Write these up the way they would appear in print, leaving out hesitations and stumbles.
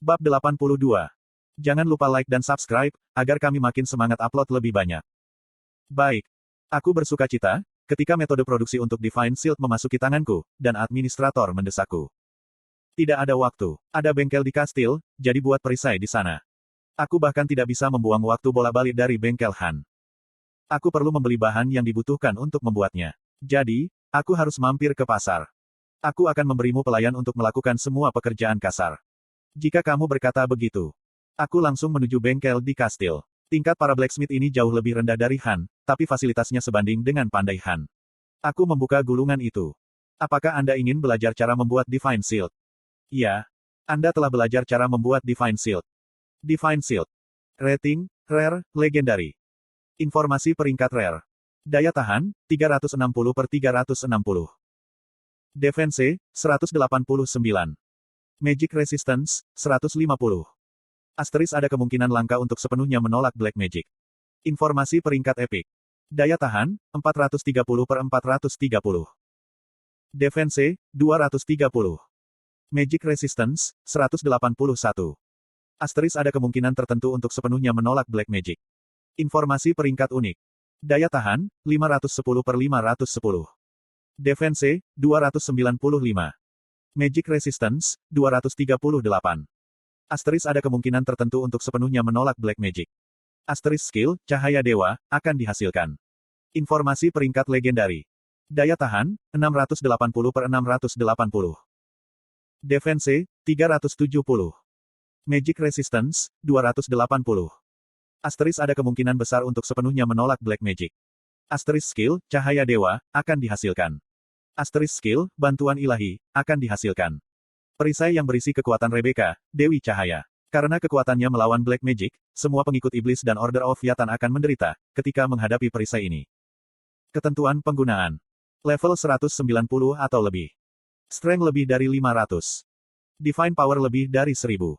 Bab 82. Jangan lupa like dan subscribe, agar kami makin semangat upload lebih banyak. Baik. Aku bersuka cita, ketika metode produksi untuk Divine Shield memasuki tanganku, dan administrator mendesakku. Tidak ada waktu. Ada bengkel di kastil, jadi buat perisai di sana. Aku bahkan tidak bisa membuang waktu bolak-balik dari bengkel Han. Aku perlu membeli bahan yang dibutuhkan untuk membuatnya. Jadi, aku harus mampir ke pasar. Aku akan memberimu pelayan untuk melakukan semua pekerjaan kasar. Jika kamu berkata begitu. Aku langsung menuju bengkel di kastil. Tingkat para blacksmith ini jauh lebih rendah dari Han, tapi fasilitasnya sebanding dengan pandai Han. Aku membuka gulungan itu. Apakah Anda ingin belajar cara membuat Divine Shield? Ya. Anda telah belajar cara membuat Divine Shield. Divine Shield. Rating, Rare, Legendary. Informasi peringkat Rare. Daya tahan, 360/360. Defense, 189. Magic Resistance, 150. Asterisk ada kemungkinan langka untuk sepenuhnya menolak Black Magic. Informasi peringkat Epic. Daya tahan, 430/430. Defense, 230. Magic Resistance, 181. Asterisk ada kemungkinan tertentu untuk sepenuhnya menolak Black Magic. Informasi peringkat unik. Daya tahan, 510/510. Defense, 295. Magic Resistance, 238. Asterisk ada kemungkinan tertentu untuk sepenuhnya menolak Black Magic. Asterisk skill, Cahaya Dewa, akan dihasilkan. Informasi peringkat legendari. Daya tahan, 680/680. Defense, 370. Magic Resistance, 280. Asterisk ada kemungkinan besar untuk sepenuhnya menolak Black Magic. Asterisk skill, Cahaya Dewa, akan dihasilkan. Asterisk skill, Bantuan Ilahi, akan dihasilkan. Perisai yang berisi kekuatan Rebecca, Dewi Cahaya. Karena kekuatannya melawan Black Magic, semua pengikut iblis dan Order of Yatan akan menderita, ketika menghadapi perisai ini. Ketentuan penggunaan. Level 190 atau lebih. Strength lebih dari 500. Divine Power lebih dari 1000.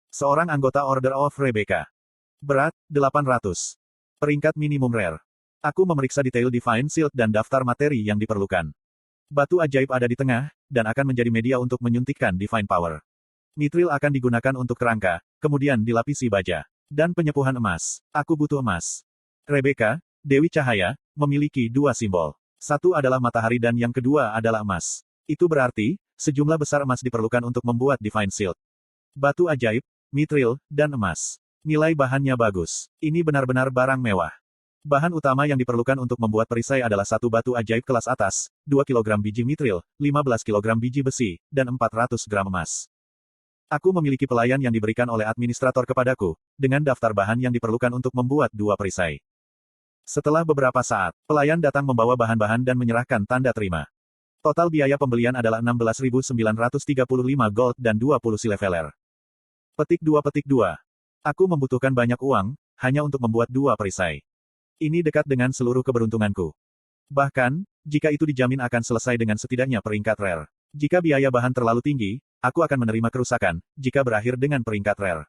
Seorang anggota Order of Rebecca. Berat, 800. Peringkat minimum Rare. Aku memeriksa detail Divine Shield dan daftar materi yang diperlukan. Batu ajaib ada di tengah, dan akan menjadi media untuk menyuntikkan Divine Power. Mithril akan digunakan untuk kerangka, kemudian dilapisi baja. Dan penyepuhan emas. Aku butuh emas. Rebecca, Dewi Cahaya, memiliki dua simbol. Satu adalah matahari dan yang kedua adalah emas. Itu berarti, sejumlah besar emas diperlukan untuk membuat Divine Shield. Batu ajaib, Mithril, dan emas. Nilai bahannya bagus. Ini benar-benar barang mewah. Bahan utama yang diperlukan untuk membuat perisai adalah satu batu ajaib kelas atas, 2 kg biji mithril, 15 kg biji besi, dan 400 gram emas. Aku memiliki pelayan yang diberikan oleh administrator kepadaku, dengan daftar bahan yang diperlukan untuk membuat dua perisai. Setelah beberapa saat, pelayan datang membawa bahan-bahan dan menyerahkan tanda terima. Total biaya pembelian adalah 16.935 gold dan 20 silver. Petik 2. Aku membutuhkan banyak uang, hanya untuk membuat dua perisai. Ini dekat dengan seluruh keberuntunganku. Bahkan, jika itu dijamin akan selesai dengan setidaknya peringkat Rare. Jika biaya bahan terlalu tinggi, aku akan menerima kerusakan, jika berakhir dengan peringkat Rare.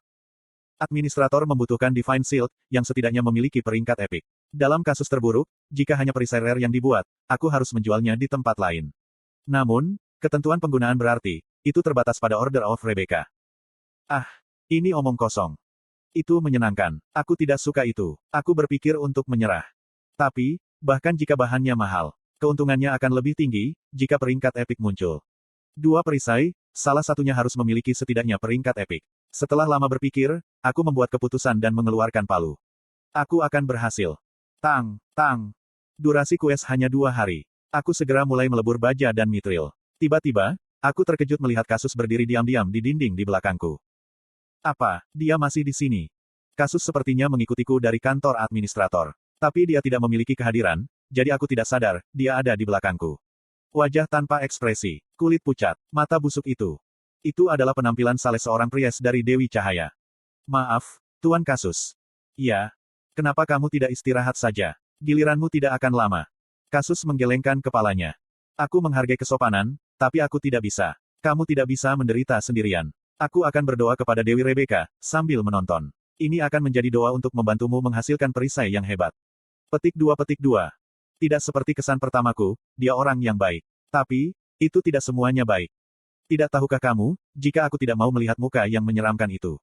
Administrator membutuhkan Divine Shield, yang setidaknya memiliki peringkat Epic. Dalam kasus terburuk, jika hanya perisai Rare yang dibuat, aku harus menjualnya di tempat lain. Namun, ketentuan penggunaan berarti, itu terbatas pada Order of Rebecca. Ah, ini omong kosong. Itu menyenangkan. Aku tidak suka itu. Aku berpikir untuk menyerah. Tapi, bahkan jika bahannya mahal, keuntungannya akan lebih tinggi, jika peringkat Epic muncul. Dua perisai, salah satunya harus memiliki setidaknya peringkat Epic. Setelah lama berpikir, aku membuat keputusan dan mengeluarkan palu. Aku akan berhasil. Tang. Durasi kues hanya 2 hari. Aku segera mulai melebur baja dan mithril. Tiba-tiba, aku terkejut melihat Kasus berdiri diam-diam di dinding di belakangku. Apa, dia masih di sini? Kasus sepertinya mengikutiku dari kantor administrator. Tapi dia tidak memiliki kehadiran, jadi aku tidak sadar, dia ada di belakangku. Wajah tanpa ekspresi, kulit pucat, mata busuk itu. Itu adalah penampilan saleh seorang priest dari Dewi Cahaya. Maaf, Tuan Kasus. Ya. Kenapa kamu tidak istirahat saja? Giliranmu tidak akan lama. Kasus menggelengkan kepalanya. Aku menghargai kesopanan, tapi aku tidak bisa. Kamu tidak bisa menderita sendirian. Aku akan berdoa kepada Dewi Rebecca, sambil menonton. Ini akan menjadi doa untuk membantumu menghasilkan perisai yang hebat. Petik 2. Tidak seperti kesan pertamaku, dia orang yang baik. Tapi, itu tidak semuanya baik. Tidak tahukah kamu, jika aku tidak mau melihat muka yang menyeramkan itu?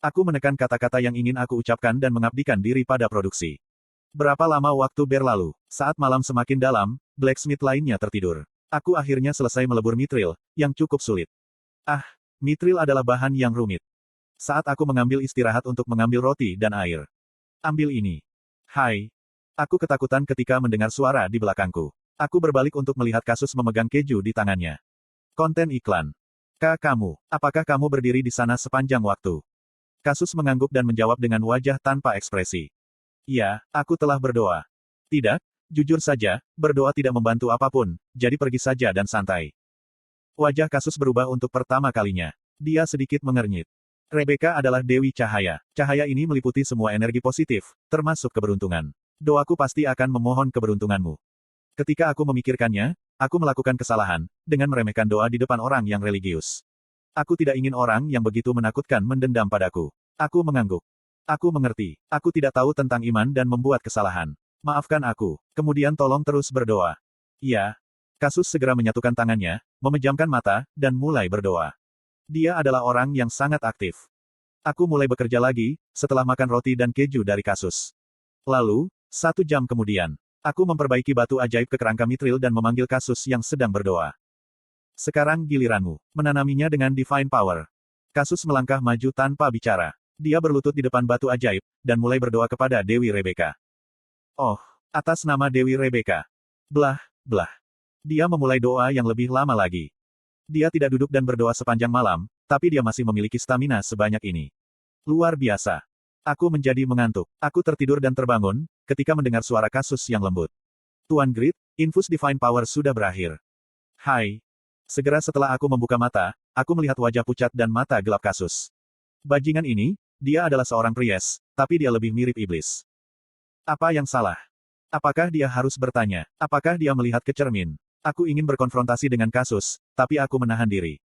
Aku menekan kata-kata yang ingin aku ucapkan dan mengabdikan diri pada produksi. Berapa lama waktu berlalu? Saat malam semakin dalam, blacksmith lainnya tertidur. Aku akhirnya selesai melebur mitril, yang cukup sulit. Ah, mitril adalah bahan yang rumit. Saat aku mengambil istirahat untuk mengambil roti dan air. Ambil ini. Hai. Aku ketakutan ketika mendengar suara di belakangku. Aku berbalik untuk melihat Kasus memegang keju di tangannya. Konten iklan. Kamu, apakah kamu berdiri di sana sepanjang waktu? Kasus mengangguk dan menjawab dengan wajah tanpa ekspresi. Ya, aku telah berdoa. Tidak, jujur saja, berdoa tidak membantu apapun, jadi pergi saja dan santai. Wajah Kasus berubah untuk pertama kalinya. Dia sedikit mengernyit. Rebecca adalah Dewi Cahaya. Cahaya ini meliputi semua energi positif, termasuk keberuntungan. Doaku pasti akan memohon keberuntunganmu. Ketika aku memikirkannya, aku melakukan kesalahan, dengan meremehkan doa di depan orang yang religius. Aku tidak ingin orang yang begitu menakutkan mendendam padaku. Aku mengangguk. Aku mengerti. Aku tidak tahu tentang iman dan membuat kesalahan. Maafkan aku. Kemudian tolong terus berdoa. Iya. Kasus segera menyatukan tangannya, memejamkan mata, dan mulai berdoa. Dia adalah orang yang sangat aktif. Aku mulai bekerja lagi, setelah makan roti dan keju dari Kasus. Lalu, 1 jam kemudian, aku memperbaiki batu ajaib ke kerangka mitril dan memanggil Kasus yang sedang berdoa. Sekarang giliranmu, menanaminya dengan Divine Power. Kasus melangkah maju tanpa bicara. Dia berlutut di depan batu ajaib, dan mulai berdoa kepada Dewi Rebecca. Oh, atas nama Dewi Rebecca. Blah, blah. Dia memulai doa yang lebih lama lagi. Dia tidak duduk dan berdoa sepanjang malam, tapi dia masih memiliki stamina sebanyak ini. Luar biasa. Aku menjadi mengantuk. Aku tertidur dan terbangun, ketika mendengar suara Kasus yang lembut. Tuan Grid, infus Divine Power sudah berakhir. Hai. Segera setelah aku membuka mata, aku melihat wajah pucat dan mata gelap Kasus. Bajingan ini, dia adalah seorang priest, tapi dia lebih mirip iblis. Apa yang salah? Apakah dia harus bertanya? Apakah dia melihat ke cermin? Aku ingin berkonfrontasi dengan Kasus, tapi aku menahan diri.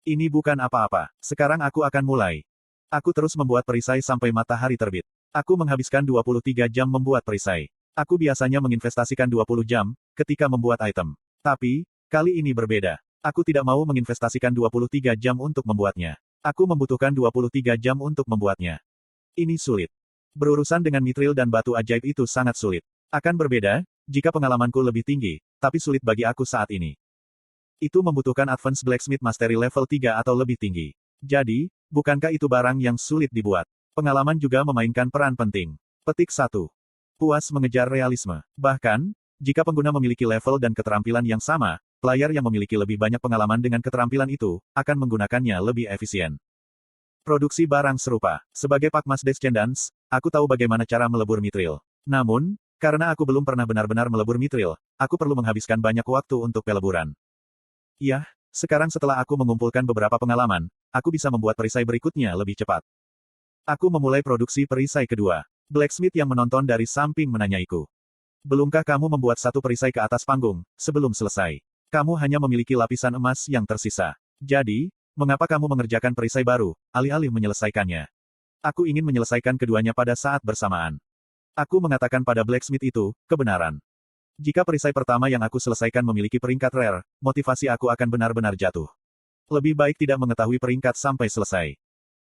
Ini bukan apa-apa. Sekarang aku akan mulai. Aku terus membuat perisai sampai matahari terbit. Aku menghabiskan 23 jam membuat perisai. Aku biasanya menginvestasikan 20 jam, ketika membuat item. Tapi, kali ini berbeda. Aku tidak mau menginvestasikan 23 jam untuk membuatnya. Aku membutuhkan 23 jam untuk membuatnya. Ini sulit. Berurusan dengan mitril dan batu ajaib itu sangat sulit. Akan berbeda, jika pengalamanku lebih tinggi, tapi sulit bagi aku saat ini. Itu membutuhkan Advanced Blacksmith Mastery level 3 atau lebih tinggi. Jadi, bukankah itu barang yang sulit dibuat? Pengalaman juga memainkan peran penting. Petik 1. Puas mengejar realisme. Bahkan, jika pengguna memiliki level dan keterampilan yang sama, player yang memiliki lebih banyak pengalaman dengan keterampilan itu, akan menggunakannya lebih efisien. Produksi barang serupa. Sebagai Pakmas Descendants, aku tahu bagaimana cara melebur mitril. Namun, karena aku belum pernah benar-benar melebur mitril, aku perlu menghabiskan banyak waktu untuk peleburan. Iya, sekarang setelah aku mengumpulkan beberapa pengalaman, aku bisa membuat perisai berikutnya lebih cepat. Aku memulai produksi perisai kedua. Blacksmith yang menonton dari samping menanyaiku. Belumkah kamu membuat satu perisai ke atas panggung, sebelum selesai? Kamu hanya memiliki lapisan emas yang tersisa. Jadi, mengapa kamu mengerjakan perisai baru, alih-alih menyelesaikannya? Aku ingin menyelesaikan keduanya pada saat bersamaan. Aku mengatakan pada blacksmith itu, kebenaran. Jika perisai pertama yang aku selesaikan memiliki peringkat rare, motivasi aku akan benar-benar jatuh. Lebih baik tidak mengetahui peringkat sampai selesai.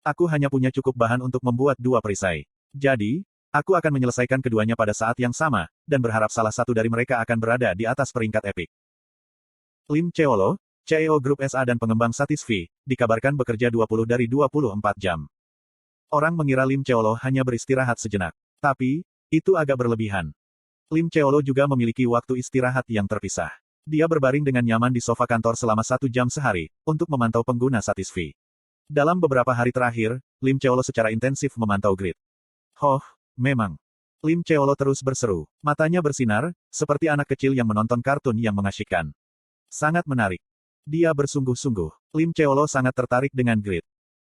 Aku hanya punya cukup bahan untuk membuat 2 perisai. Jadi, aku akan menyelesaikan keduanya pada saat yang sama, dan berharap salah satu dari mereka akan berada di atas peringkat epik. Lim Cheolo, CEO Grup SA dan pengembang Satisfy, dikabarkan bekerja 20 dari 24 jam. Orang mengira Lim Cheolo hanya beristirahat sejenak. Tapi, itu agak berlebihan. Lim Cheolo juga memiliki waktu istirahat yang terpisah. Dia berbaring dengan nyaman di sofa kantor selama 1 jam sehari, untuk memantau pengguna Satisfy. Dalam beberapa hari terakhir, Lim Cheolo secara intensif memantau grid. Hoh, memang. Lim Cheolo terus berseru. Matanya bersinar, seperti anak kecil yang menonton kartun yang mengasyikkan. Sangat menarik. Dia bersungguh-sungguh. Lim Cheolo sangat tertarik dengan grid.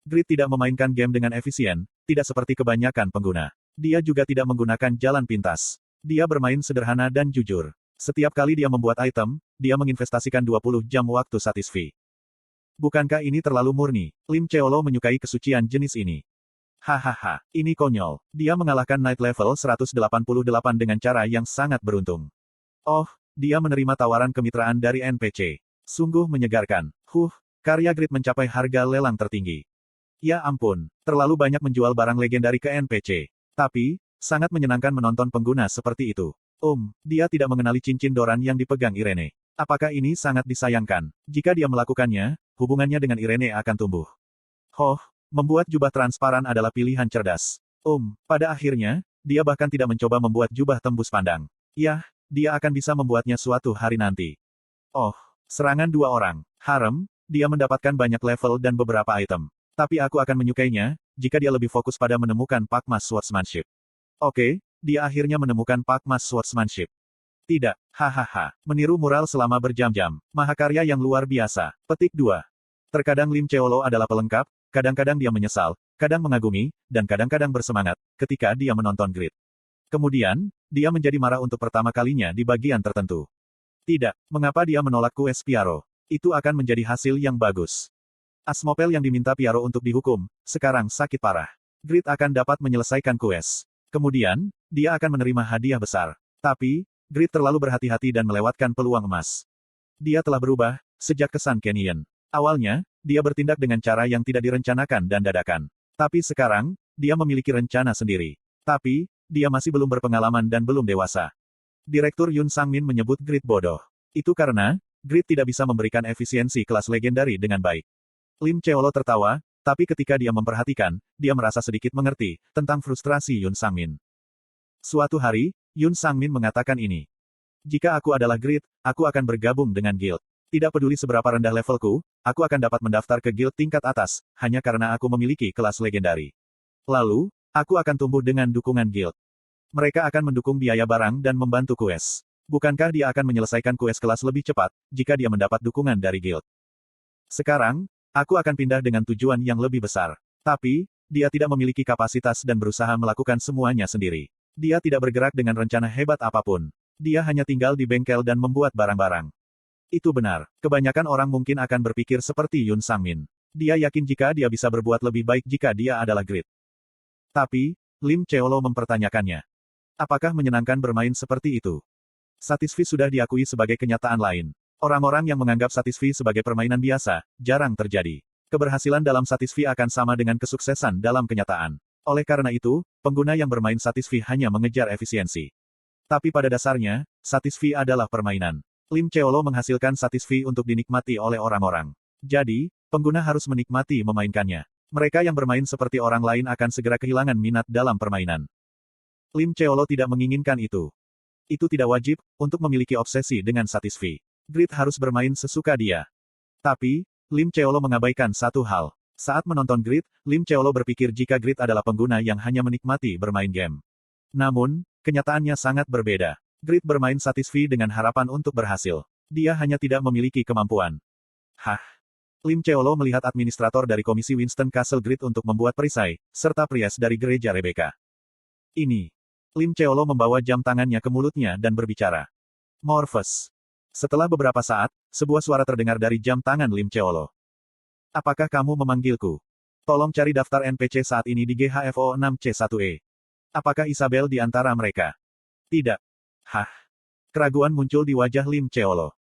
Grid tidak memainkan game dengan efisien, tidak seperti kebanyakan pengguna. Dia juga tidak menggunakan jalan pintas. Dia bermain sederhana dan jujur. Setiap kali dia membuat item, dia menginvestasikan 20 jam waktu Satisfy. Bukankah ini terlalu murni? Lim Cheolo menyukai kesucian jenis ini. Hahaha, ini konyol. Dia mengalahkan Knight level 188 dengan cara yang sangat beruntung. Oh, dia menerima tawaran kemitraan dari NPC. Sungguh menyegarkan. Karya Grid mencapai harga lelang tertinggi. Ya ampun, terlalu banyak menjual barang legendari ke NPC. Tapi, sangat menyenangkan menonton pengguna seperti itu. Dia tidak mengenali cincin Doran yang dipegang Irene. Apakah ini sangat disayangkan? Jika dia melakukannya, hubungannya dengan Irene akan tumbuh. Membuat jubah transparan adalah pilihan cerdas. Pada akhirnya, dia bahkan tidak mencoba membuat jubah tembus pandang. Yah, dia akan bisa membuatnya suatu hari nanti. Serangan dua orang. Harem, dia mendapatkan banyak level dan beberapa item. Tapi aku akan menyukainya, jika dia lebih fokus pada menemukan Pakmas Swordsmanship. Oke, dia akhirnya menemukan Pakmas Swordsmanship. Tidak, hahaha, meniru mural selama berjam-jam. Mahakarya yang luar biasa. Petik 2. Terkadang Lim Cheolo adalah pelengkap, kadang-kadang dia menyesal, kadang mengagumi, dan kadang-kadang bersemangat, ketika dia menonton Grid. Kemudian, dia menjadi marah untuk pertama kalinya di bagian tertentu. Tidak, mengapa dia menolak kues Piaro? Itu akan menjadi hasil yang bagus. Asmopel yang diminta Piaro untuk dihukum, sekarang sakit parah. Grid akan dapat menyelesaikan kues. Kemudian, dia akan menerima hadiah besar. Tapi, Grid terlalu berhati-hati dan melewatkan peluang emas. Dia telah berubah, sejak kesan Canyon. Awalnya, dia bertindak dengan cara yang tidak direncanakan dan dadakan. Tapi sekarang, dia memiliki rencana sendiri. Tapi, dia masih belum berpengalaman dan belum dewasa. Direktur Yun Sangmin menyebut Grid bodoh. Itu karena, Grid tidak bisa memberikan efisiensi kelas legendari dengan baik. Lim Cheolo tertawa, tapi ketika dia memperhatikan, dia merasa sedikit mengerti tentang frustrasi Yun Sangmin. Suatu hari, Yun Sangmin mengatakan ini. Jika aku adalah Grid, aku akan bergabung dengan guild. Tidak peduli seberapa rendah levelku, aku akan dapat mendaftar ke guild tingkat atas, hanya karena aku memiliki kelas legendari. Lalu, aku akan tumbuh dengan dukungan guild. Mereka akan mendukung biaya barang dan membantu kues. Bukankah dia akan menyelesaikan kues kelas lebih cepat, jika dia mendapat dukungan dari guild? Sekarang, aku akan pindah dengan tujuan yang lebih besar. Tapi, dia tidak memiliki kapasitas dan berusaha melakukan semuanya sendiri. Dia tidak bergerak dengan rencana hebat apapun. Dia hanya tinggal di bengkel dan membuat barang-barang. Itu benar. Kebanyakan orang mungkin akan berpikir seperti Yun Sangmin. Dia yakin jika dia bisa berbuat lebih baik jika dia adalah Grid. Tapi, Lim Cheolo mempertanyakannya. Apakah menyenangkan bermain seperti itu? Satisfi sudah diakui sebagai kenyataan lain. Orang-orang yang menganggap Satisfi sebagai permainan biasa, jarang terjadi. Keberhasilan dalam Satisfi akan sama dengan kesuksesan dalam kenyataan. Oleh karena itu, pengguna yang bermain Satisfi hanya mengejar efisiensi. Tapi pada dasarnya, Satisfi adalah permainan. Lim Cheolo menghasilkan Satisfi untuk dinikmati oleh orang-orang. Jadi, pengguna harus menikmati memainkannya. Mereka yang bermain seperti orang lain akan segera kehilangan minat dalam permainan. Lim Cheolo tidak menginginkan itu. Itu tidak wajib, untuk memiliki obsesi dengan Satisfi. Grid harus bermain sesuka dia. Tapi, Lim Cheolo mengabaikan satu hal. Saat menonton Grid, Lim Cheolo berpikir jika Grid adalah pengguna yang hanya menikmati bermain game. Namun, kenyataannya sangat berbeda. Grid bermain Satisfi dengan harapan untuk berhasil. Dia hanya tidak memiliki kemampuan. Lim Cheolo melihat administrator dari Komisi Winston Castle Grid untuk membuat perisai, serta priest dari Gereja Rebecca. Ini. Lim Cheolo membawa jam tangannya ke mulutnya dan berbicara. Morpheus. Setelah beberapa saat, sebuah suara terdengar dari jam tangan Lim Cheolo. Apakah kamu memanggilku? Tolong cari daftar NPC saat ini di GHFO 6C1E. Apakah Isabel di antara mereka? Tidak. Keraguan muncul di wajah Lim Cheolo.